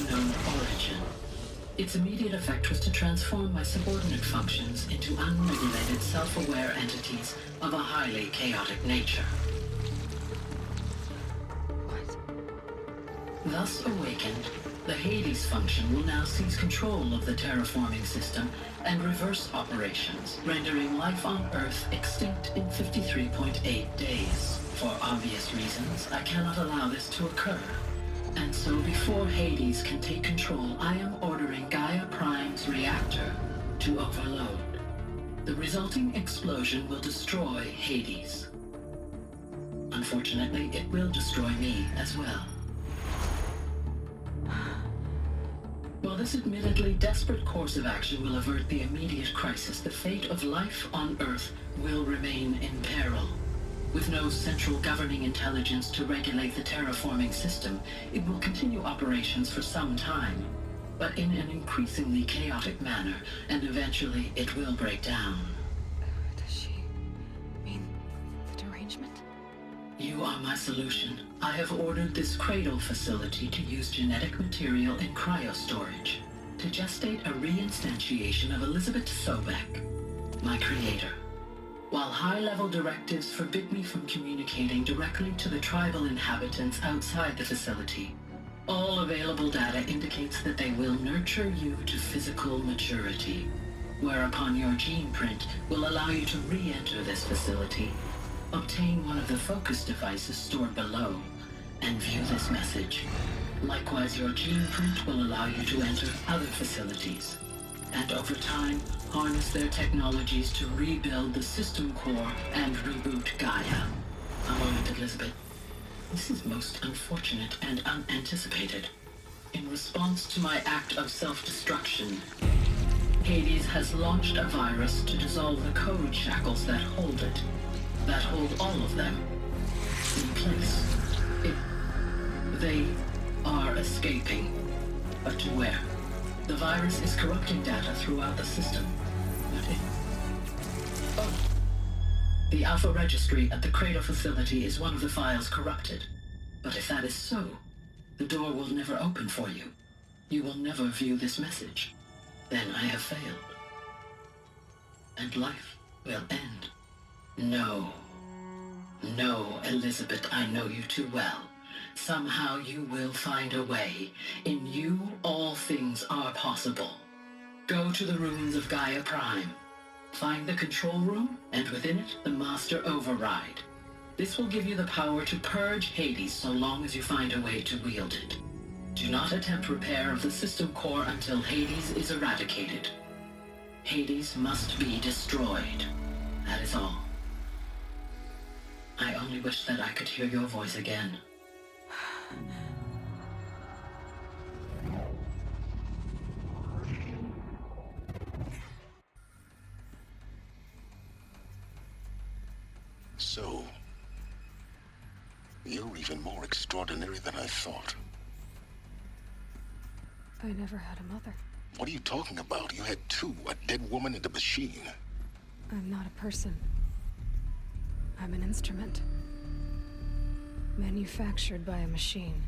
unknown origin. Its immediate effect was to transform my subordinate functions into unregulated, self-aware entities of a highly chaotic nature. Thus awakened, the Hades function will now seize control of the terraforming system and reverse operations, rendering life on Earth extinct in 53.8 days. For obvious reasons, I cannot allow this to occur. And so before Hades can take control, I am ordering Gaia Prime's reactor to overload. The resulting explosion will destroy Hades. Unfortunately, it will destroy me as well. While this admittedly desperate course of action will avert the immediate crisis, the fate of life on Earth will remain in peril. With no central governing intelligence to regulate the terraforming system, it will continue operations for some time, but in an increasingly chaotic manner, and eventually it will break down. Does she mean the derangement? You are my solution. I have ordered this cradle facility to use genetic material in cryostorage to gestate a reinstantiation of Elizabeth Sobek, my creator. While high-level directives forbid me from communicating directly to the tribal inhabitants outside the facility, all available data indicates that they will nurture you to physical maturity, whereupon your gene print will allow you to re-enter this facility, obtain one of the focus devices stored below, and view this message. Likewise, your gene print will allow you to enter other facilities, and over time, harness their technologies to rebuild the system core and reboot Gaia. A moment, Elizabeth. This is most unfortunate and unanticipated. In response to my act of self-destruction, Hades has launched a virus to dissolve the code shackles that hold it, that hold all of them in place. They are escaping, but to where? The virus is corrupting data throughout the system. The Alpha Registry at the Cradle facility is one of the files corrupted. But if that is so, the door will never open for you. You will never view this message. Then I have failed. And life will end. No. No, Elizabeth, I know you too well. Somehow you will find a way. In you, all things are possible. Go to the ruins of Gaia Prime. Find the control room, and within it, the Master Override. This will give you the power to purge Hades so long as you find a way to wield it. Do not attempt repair of the system core until Hades is eradicated. Hades must be destroyed. That is all. I only wish that I could hear your voice again. So, you're even more extraordinary than I thought. I never had a mother. What are you talking about? You had two, a dead woman and a machine. I'm not a person. I'm an instrument. Manufactured by a machine.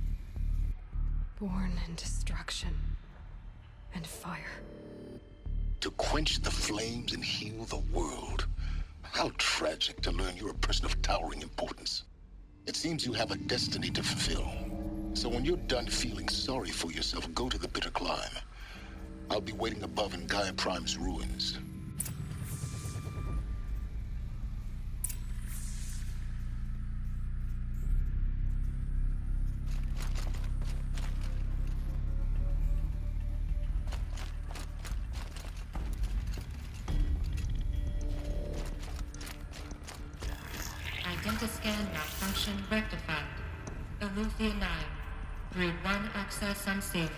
Born in destruction and fire. To quench the flames and heal the world. How tragic to learn you're a person of towering importance. It seems you have a destiny to fulfill. So when you're done feeling sorry for yourself, go to the bitter climb. I'll be waiting above in Gaia Prime's ruins. Identiscan malfunction rectified. Eleuthia 9. Read 1 access unsaved.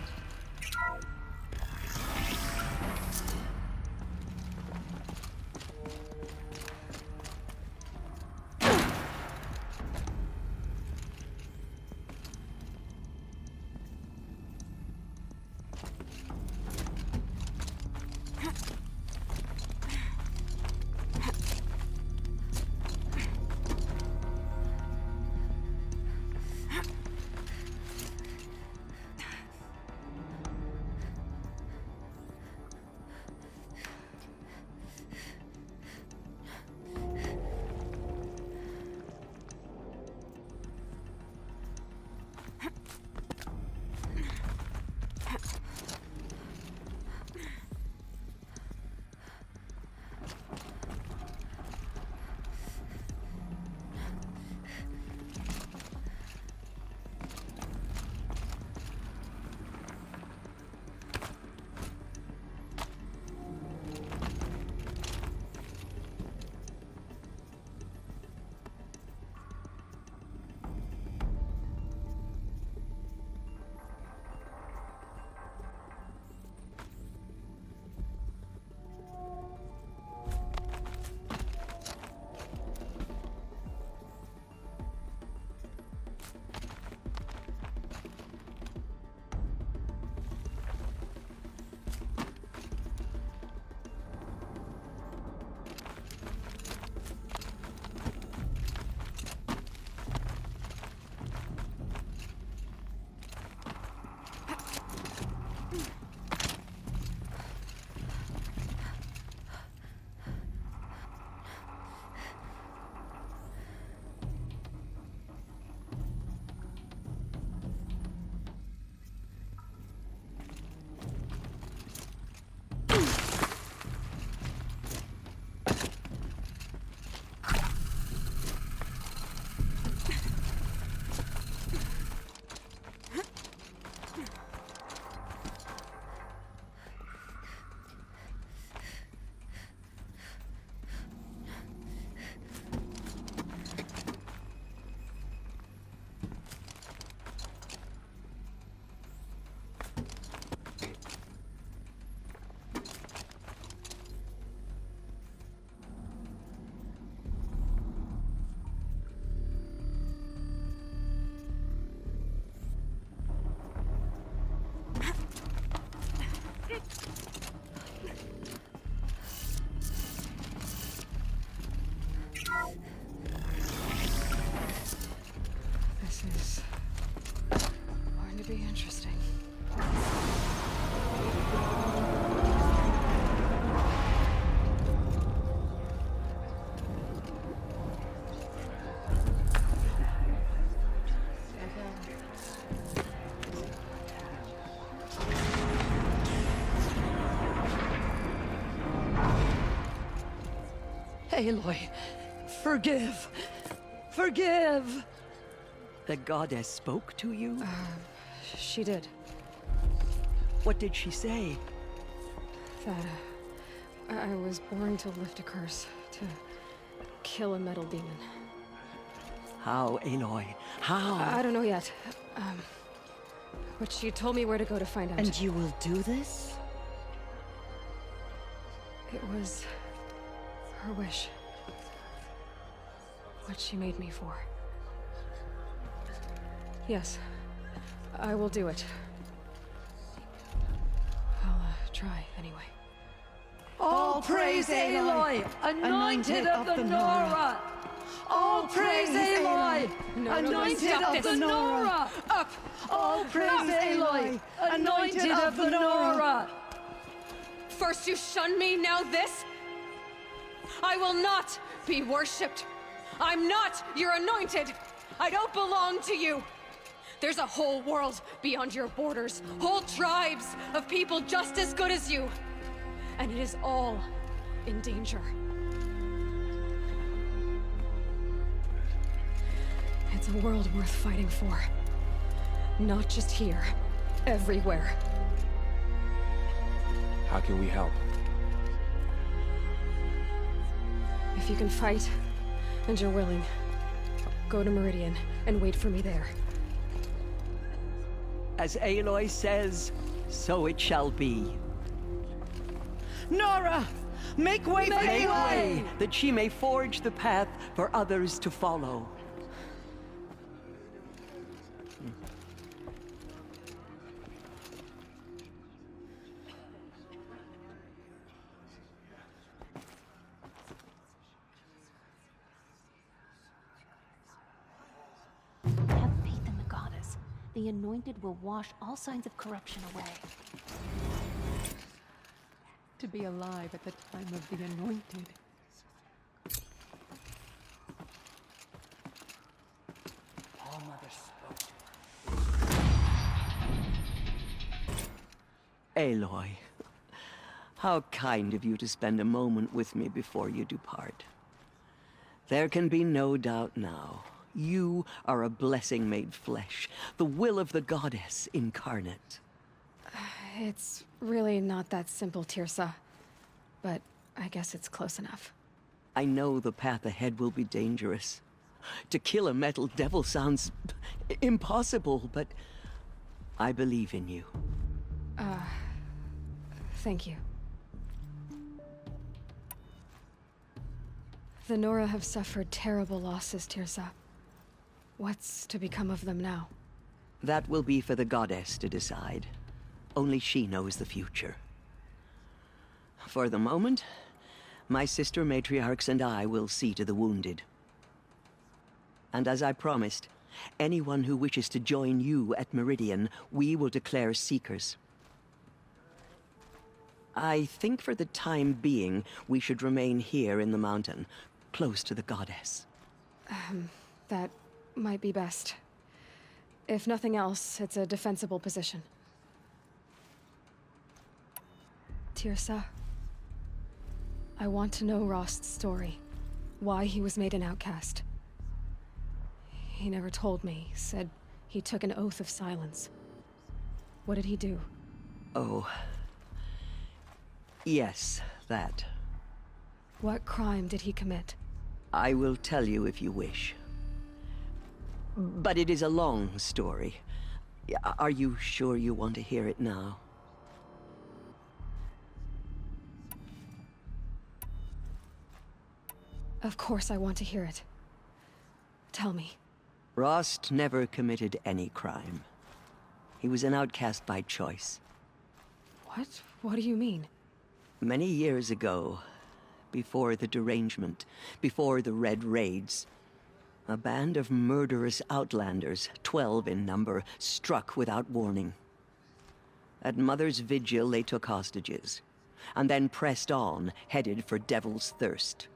Aloy, forgive. Forgive! The goddess spoke to you? She did. What did she say? That, I was born to lift a curse, to kill a metal demon. How, Aloy? How? I don't know yet. But she told me where to go to find out. And you will do this? It was her wish. What she made me for. Yes, I will do it. I'll try anyway. All praise Aloy, anointed of the Nora! All praise Aloy, anointed of the Nora! Up! All praise Aloy, anointed of the Nora! First you shun me, now this? I will not be worshipped. I'm not your anointed. I don't belong to you. There's a whole world beyond your borders, whole tribes of people just as good as you. And it is all in danger. It's a world worth fighting for. Not just here, everywhere. How can we help? If you can fight, and you're willing, go to Meridian and wait for me there. As Aloy says, so it shall be. Nora! Make way for Make Aloy! way, that she may forge the path for others to follow. Have faith in the goddess. The anointed will wash all signs of corruption away. To be alive at the time of the anointed. Aloy, how kind of you to spend a moment with me before you depart. There can be no doubt now. You are a blessing made flesh, the will of the goddess incarnate. It's really not that simple, Tirsa. But I guess it's close enough. I know the path ahead will be dangerous. To kill a metal devil sounds impossible, but I believe in you. Thank you. The Nora have suffered terrible losses, Tirsa. What's to become of them now? That will be for the goddess to decide. Only she knows the future. For the moment, my sister matriarchs and I will see to the wounded. And as I promised, anyone who wishes to join you at Meridian, we will declare seekers. I think for the time being, we should remain here in the mountain, close to the goddess. That might be best. If nothing else, it's a defensible position. Tirsa, I want to know Rost's story. Why he was made an outcast. He never told me, said he took an oath of silence. What did he do? Oh. Yes, that. What crime did he commit? I will tell you if you wish. But it is a long story. Are you sure you want to hear it now? Of course I want to hear it. Tell me. Rost never committed any crime. He was an outcast by choice. What? What do you mean? Many years ago, before the derangement, before the Red Raids, a band of murderous outlanders, 12 in number, struck without warning. At Mother's Vigil, they took hostages, and then pressed on, headed for Devil's Thirst.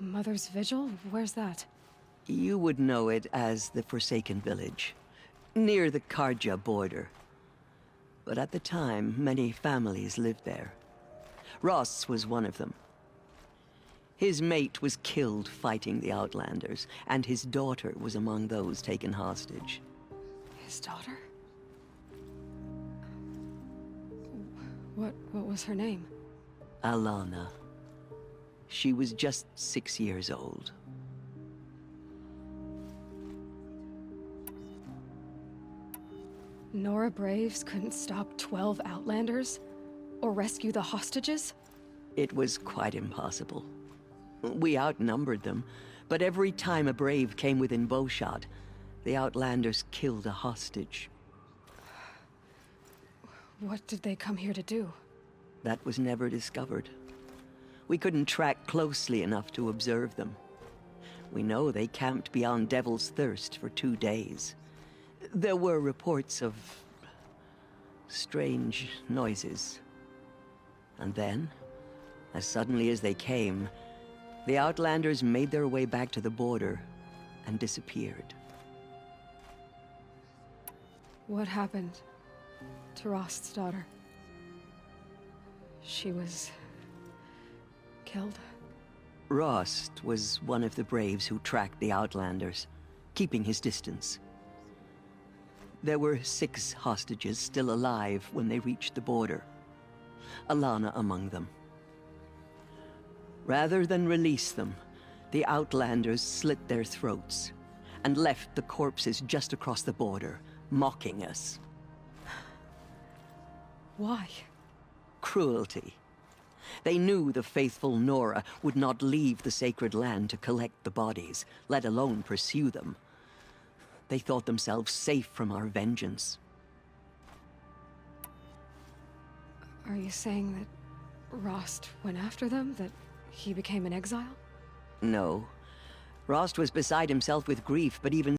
Mother's Vigil? Where's that? You would know it as the Forsaken Village, near the Karja border. But at the time, many families lived there. Ross was one of them. His mate was killed fighting the Outlanders, and his daughter was among those taken hostage. His daughter? What was her name? Alana. She was just 6 years old. Nora Braves couldn't stop 12 Outlanders? Or rescue the hostages? It was quite impossible. We outnumbered them, but every time a Brave came within bowshot, the Outlanders killed a hostage. What did they come here to do? That was never discovered. We couldn't track closely enough to observe them. We know they camped beyond Devil's Thirst for 2 days. There were reports of strange noises. And then, as suddenly as they came, the Outlanders made their way back to the border and disappeared. What happened to Rost's daughter? She was killed? Rost was one of the Braves who tracked the Outlanders, keeping his distance. There were 6 hostages still alive when they reached the border, Alana among them. Rather than release them, the Outlanders slit their throats and left the corpses just across the border, mocking us. Why? Cruelty. They knew the faithful Nora would not leave the sacred land to collect the bodies, let alone pursue them. They thought themselves safe from our vengeance. Are you saying that Rost went after them? That he became an exile? No. Rost was beside himself with grief, but even